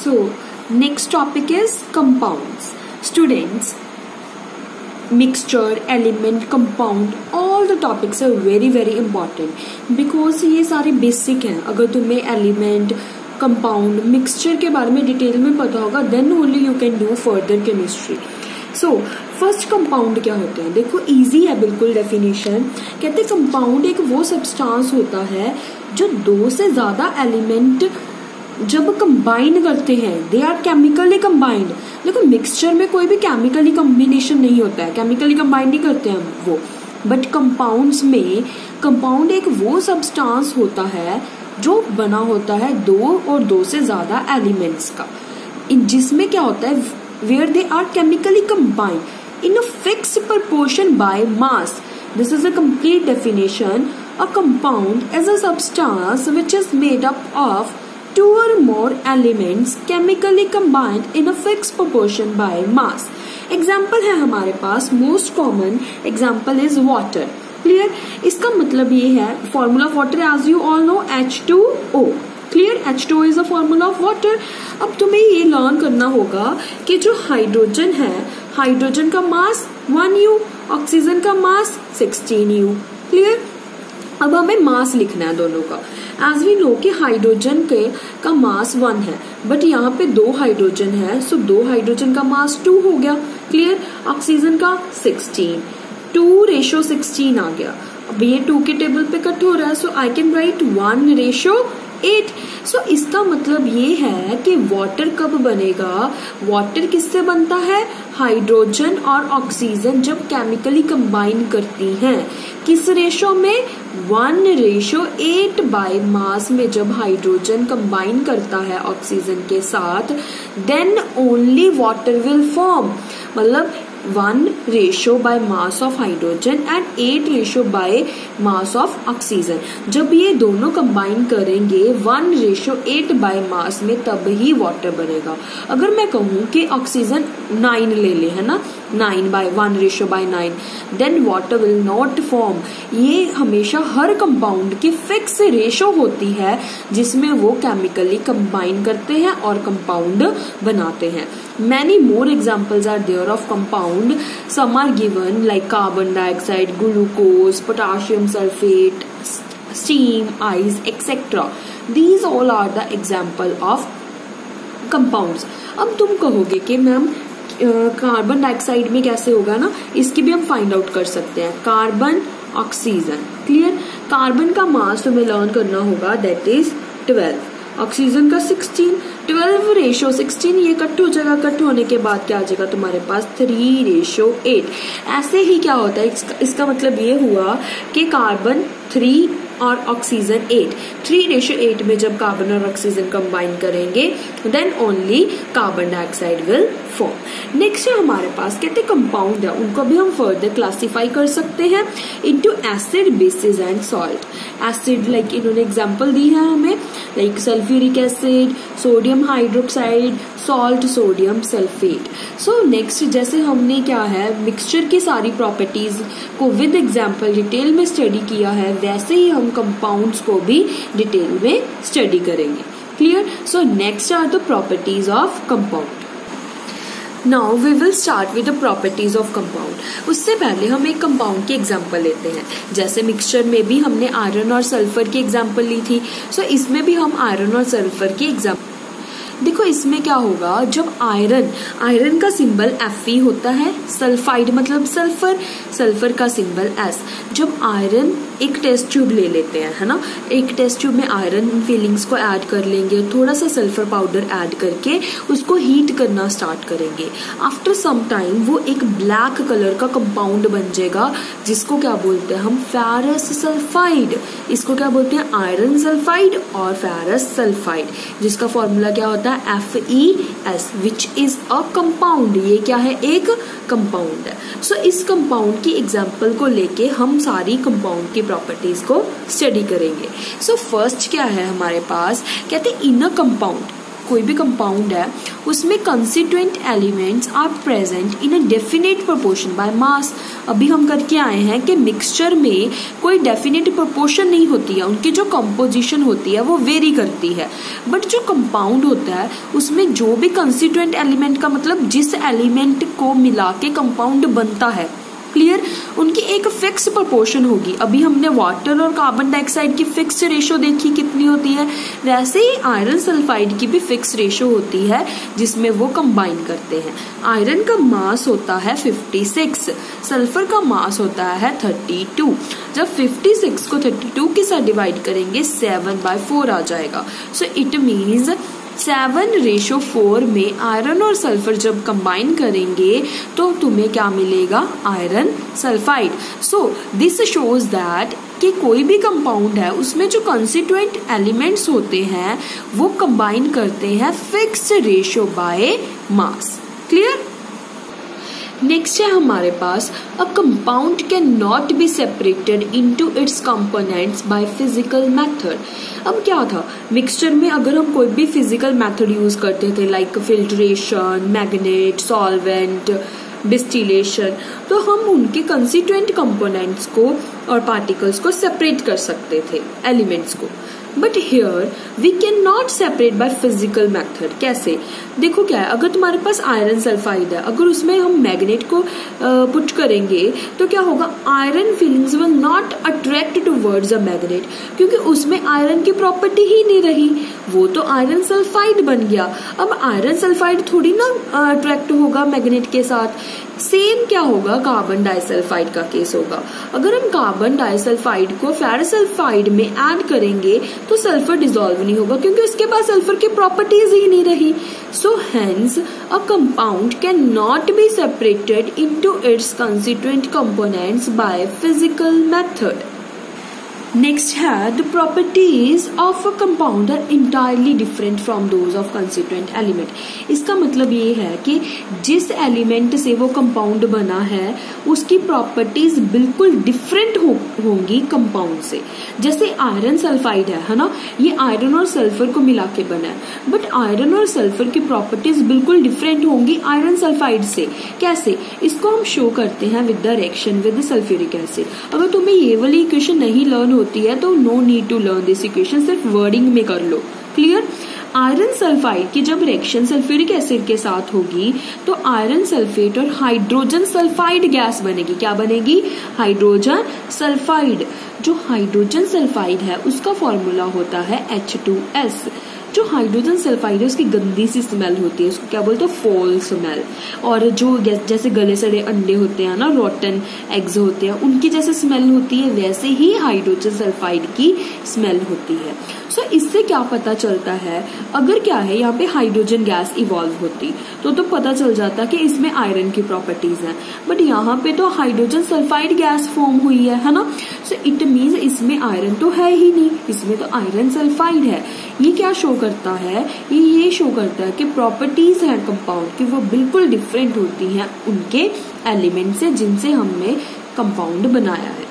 So next topic is compounds. Students, mixture, element, compound, all the topics are very important because ये सारे basic हैं. अगर तुम्हें element, compound, mixture के बारे में डिटेल में पता होगा then only you can do further chemistry. So first compound क्या होते हैं? देखो इजी है बिल्कुल डेफिनेशन. कहते हैं कंपाउंड एक वो सब्सटेंस होता है जो दो से ज्यादा एलिमेंट जब कंबाइन करते हैं, दे आर केमिकली कंबाइंड. देखो मिक्सचर में कोई भी केमिकली कॉम्बिनेशन नहीं होता है, केमिकली कंबाइन नहीं करते हैं वो. बट कंपाउंड्स में कंपाउंड एक वो सब्सटेंस होता है जो बना होता है दो और दो से ज्यादा एलिमेंट्स का, जिसमें क्या होता है where they are chemically combined in a fixed proportion by mass. This is a complete definition. A compound is a substance which is made up of two or more elements chemically combined in a fixed proportion by mass. Example है हमारे पास, most common example is water. Clear? इसका मतलब ये है, formula of water as you all know H2O. Clear, H2O is a formula of water. अब तुम्हें ये learn करना होगा कि जो हाइड्रोजन है, हाइड्रोजन का मास 1U, ऑक्सीजन का मास 16U. क्लियर. अब हमें मास लिखना है दोनों का. एज वी नो कि हाइड्रोजन का मास 1 है, बट यहाँ पे दो हाइड्रोजन है, सो दो हाइड्रोजन का मास 2 हो गया. क्लियर. ऑक्सीजन का 16, 2:16 आ गया. अब ये 2 के टेबल पे कट हो रहा है, सो आई कैन राइट 1:8. सो इसका मतलब ये है कि वाटर कब बनेगा? वाटर किससे बनता है? हाइड्रोजन और ऑक्सीजन जब केमिकली कंबाइन करती हैं. किस रेशो में? 1:8 बाय मास में जब हाइड्रोजन कंबाइन करता है ऑक्सीजन के साथ, then only water will form. मतलब 1 by mass of hydrogen and 8 by mass of oxygen. जब ये दोनों कंबाइन करेंगे 1:8 बाय मास में, तब ही वाटर बनेगा. अगर मैं कहूं कि ऑक्सीजन 9 ले ले, है ना, 1:9, then water will not form. ये हमेशा हर कंपाउंड की फिक्स रेशो होती है जिसमें वो केमिकली कंबाइन करते हैं और कंपाउंड बनाते हैं. Many more examples are there of compound. Some are given like carbon dioxide, glucose, potassium sulfate, steam, ice, etc. These all are the example of compounds. अब तुम कहोगे कि मैम कार्बन डाइऑक्साइड में कैसे होगा ना, इसकी भी हम फाइंड आउट कर सकते हैं. Carbon, oxygen. क्लियर. कार्बन का मास तुम्हें लर्न करना होगा, दैट इज 12. ऑक्सीजन का 16. 12:16 ये कट हो जाएगा. कट होने के बाद क्या आ जाएगा तुम्हारे पास? 3:8. ऐसे ही क्या होता है, इसका मतलब ये हुआ कि कार्बन 3 और ऑक्सीजन 8. 3:8 में जब कार्बन और ऑक्सीजन कंबाइन करेंगे then only carbon dioxide will form. Next है हमारे पास, कहते कंपाउंड है, उनको भी हम फर्दर क्लासिफाई कर सकते हैं into acid, basis and salt. Acid like इन्होंने एग्जांपल दी है हमें, like sulphuric acid, sodium hydroxide, salt, sodium sulphate. So next जैसे हमने क्या है मिक्सचर की सारी प्रॉपर्टीज को विद एग्जांपल डिटेल में स्टडी किया है, वैसे ही हम कंपाउंड्स को भी डिटेल में स्टडी करेंगे. Clear. So next are the properties of compound. Now we will start with the properties of compound. उससे पहले हम एक कंपाउंड की एग्जांपल लेते हैं. जैसे मिक्सचर में भी हमने आयरन और सल्फर की एग्जांपल ली थी, सो इसमें भी हम आयरन और सल्फर की एग्जांपल. देखो इसमें क्या होगा, जब आयरन का सिंबल Fe होता है, सल्फाइड मतलब सल्फर, सल्फर का सिंबल S. जब आयरन एक टेस्ट ट्यूब ले लेते हैं, है ना, एक टेस्ट ट्यूब में आयरन फीलिंग्स को ऐड कर लेंगे, थोड़ा सा सल्फर पाउडर ऐड करके उसको हीट करना स्टार्ट करेंगे. आफ्टर सम टाइम वो एक ब्लैक कलर का कंपाउंड बन जाएगा, जिसको क्या बोलते हैं हम? Ferrous sulphide. इसको क्या बोलते हैं? आयरन सल्फाइड और फेरस सल्फाइड, जिसका फॉर्मूला क्या होता है? FeS, which is a compound. ये क्या है? एक कंपाउंड है. सो इस कंपाउंड की एग्जांपल को लेके हम सारी कंपाउंड की प्रॉपर्टीज को स्टडी करेंगे. सो फर्स्ट क्या है हमारे पास, कहते हैं इन अ कंपाउंड कोई भी कंपाउंड है उसमें constituent elements are present in a definite proportion by mass. अभी हम करके आए हैं कि मिक्सचर में कोई डेफिनेट प्रोपोर्शन नहीं होती है, उनकी जो कंपोजिशन होती है वो वेरी करती है। बट जो कंपाउंड होता है उसमें जो भी कंस्टिट्यूएंट एलिमेंट का मतलब जिस एलिमेंट को मिला के कंपाउंड बनता है, क्लियर, उनकी एक फिक्स प्रोपोर्शन होगी। अभी हमने वाटर और कार्बन डाइऑक्साइड की फिक्स रेशो देखी कितनी होती है, वैसे ही आयरन सल्फाइड की भी फिक्स रेशो होती है जिसमें वो कंबाइन करते हैं। आयरन का मास होता है 56, सल्फर का मास होता है 32। जब 56 को 32 के साथ डिवाइड करेंगे 7/4 आ जाएगा। सो इट मीन्स 7:4 में आयरन और सल्फर जब कंबाइन करेंगे तो तुम्हें क्या मिलेगा, iron sulphide. So this shows that कि कोई भी कंपाउंड है उसमें जो कंस्टिट्यूएंट एलिमेंट्स होते हैं वो कंबाइन करते हैं fixed ratio by mass. Clear. Next है हमारे पास a compound can not be separated into its components by physical method. अब क्या था, मिक्सचर में अगर हम कोई भी फिजिकल मेथड यूज करते थे like filtration, magnet, solvent, distillation, तो हम उनके कंस्टिट्यूएंट कंपोनेंट्स को और पार्टिकल्स को सेपरेट कर सकते थे, एलिमेंट्स को। But here we can not separate by physical method. कैसे, देखो क्या है, अगर तुम्हारे पास आयरन सल्फाइड है, अगर उसमें हम मैग्नेट को पुट करेंगे तो क्या होगा, iron feelings will not attract towards a magnet, क्योंकि उसमें आयरन की प्रॉपर्टी ही नहीं रही, वो तो आयरन सल्फाइड बन गया। अब आयरन सल्फाइड थोड़ी ना अट्रैक्ट होगा मैग्नेट के साथ। सेम क्या होगा, कार्बन डाइसल्फाइड का केस होगा। अगर हम कार्बन डाइसल्फाइड को फेरस सल्फाइड में ऐड करेंगे तो सल्फर डिसॉल्व नहीं होगा, क्योंकि उसके पास सल्फर की प्रॉपर्टीज ही नहीं रही। So hence a compound can not be separated into its constituent components by physical method. Next है the properties of a compound are entirely different from those of constituent element. इसका मतलब ये है कि जिस एलिमेंट से वो कंपाउंड बना है उसकी प्रॉपर्टीज बिल्कुल डिफरेंट होंगी कंपाउंड से। जैसे आयरन सल्फाइड है ना, ये आयरन और सल्फर को मिला के बना है, बट आयरन और सल्फर की प्रॉपर्टीज बिल्कुल डिफरेंट होंगी आयरन सल्फाइड से। कैसे, इसको हम शो करते हैं with the reaction with sulphuric acid. अगर तुम्हें ये वाली इक्वेशन नहीं लर्न होती है तो no need to learn this equation, सिर्फ वर्डिंग में कर लो। क्लियर। आयरन सल्फाइड की जब रिएक्शन सल्फ्यूरिक एसिड के साथ होगी तो आयरन सल्फेट और हाइड्रोजन सल्फाइड गैस बनेगी। क्या बनेगी, हाइड्रोजन सल्फाइड। जो हाइड्रोजन सल्फाइड है उसका फॉर्मूला होता है H2S। जो हाइड्रोजन सल्फाइड है उसकी गंदी सी स्मेल होती है, उसको क्या बोलते हैं, फॉल स्मेल। और जो जैसे गले सड़े अंडे होते हैं ना, रोटन एग्स होते हैं, उनकी जैसे स्मेल होती है वैसे ही हाइड्रोजन सल्फाइड की स्मेल होती है। सो इससे क्या पता चलता है, अगर क्या है यहाँ पे हाइड्रोजन गैस इवॉल्व होती तो पता चल जाता कि इसमें आयरन की प्रॉपर्टीज हैं, बट यहाँ पे तो हाइड्रोजन सल्फाइड गैस फॉर्म हुई है ना। सो इट मीन्स इसमें आयरन तो है ही नहीं, इसमें तो आयरन सल्फाइड है। ये क्या शो करता है, ये शो करता है कि प्रॉपर्टीज हैं कंपाउंड की वो बिल्कुल डिफरेंट होती हैं उनके एलिमेंट से जिनसे हमने कंपाउंड बनाया है।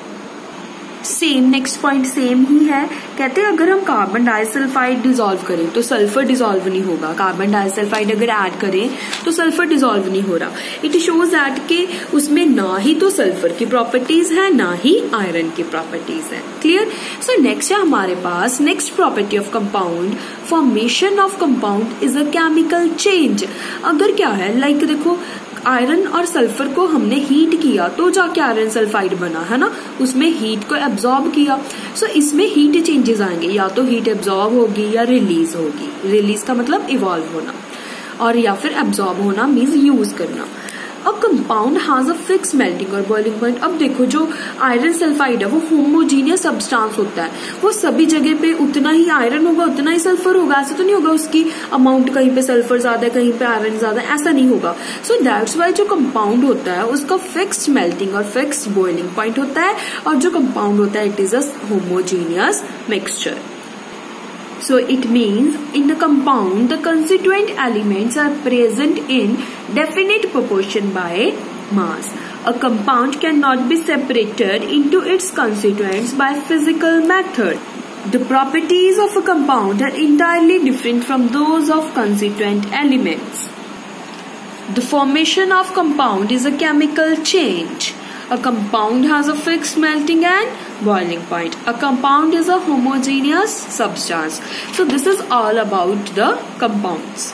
सेम नेक्स्ट पॉइंट सेम ही है, कहते हैं अगर हम कार्बन डाइसल्फाइड डिसॉल्व करें तो सल्फर डिसॉल्व नहीं होगा। कार्बन डाइसल्फाइड अगर ऐड करें तो सल्फर डिसॉल्व नहीं हो रहा। इट शोज दैट के उसमें ना ही तो सल्फर की प्रॉपर्टीज है ना ही आयरन की प्रॉपर्टीज है। क्लियर। सो नेक्स्ट है हमारे पास next property of compound, formation of compound is a chemical change. अगर क्या है, लाइक देखो आयरन और सल्फर को हमने हीट किया तो जाके आयरन सल्फाइड बना है ना, उसमें हीट को एब्जॉर्ब किया। सो इसमें हीट चेंजेस आएंगे, या तो हीट एब्जॉर्ब होगी या रिलीज होगी। रिलीज का मतलब इवॉल्व होना, और या फिर एब्जॉर्ब होना मीन्स यूज करना। अब compound has a fix melting और बॉइलिंग पॉइंट। अब देखो जो आयरन सल्फाइड है वो होमोजीनियस सब्सटेंस होता है, वो सभी जगह पे उतना ही आयरन होगा उतना ही सल्फर होगा। ऐसा तो नहीं होगा उसकी अमाउंट कहीं पे सल्फर ज्यादा है कहीं पे आयरन ज्यादा, ऐसा नहीं होगा। सो दैट्स वाई जो कंपाउंड होता है उसका फिक्स्ड मेल्टिंग और फिक्स्ड बॉइलिंग पॉइंट होता है, और जो कंपाउंड होता है it is a homogeneous mixture. So it means in the compound the constituent elements are present in definite proportion by mass. A compound cannot be separated into its constituents by physical method. The properties of a compound are entirely different from those of constituent elements. The formation of compound is a chemical change. A compound has a fixed melting and boiling point. A compound is a homogeneous substance. So this is all about the compounds.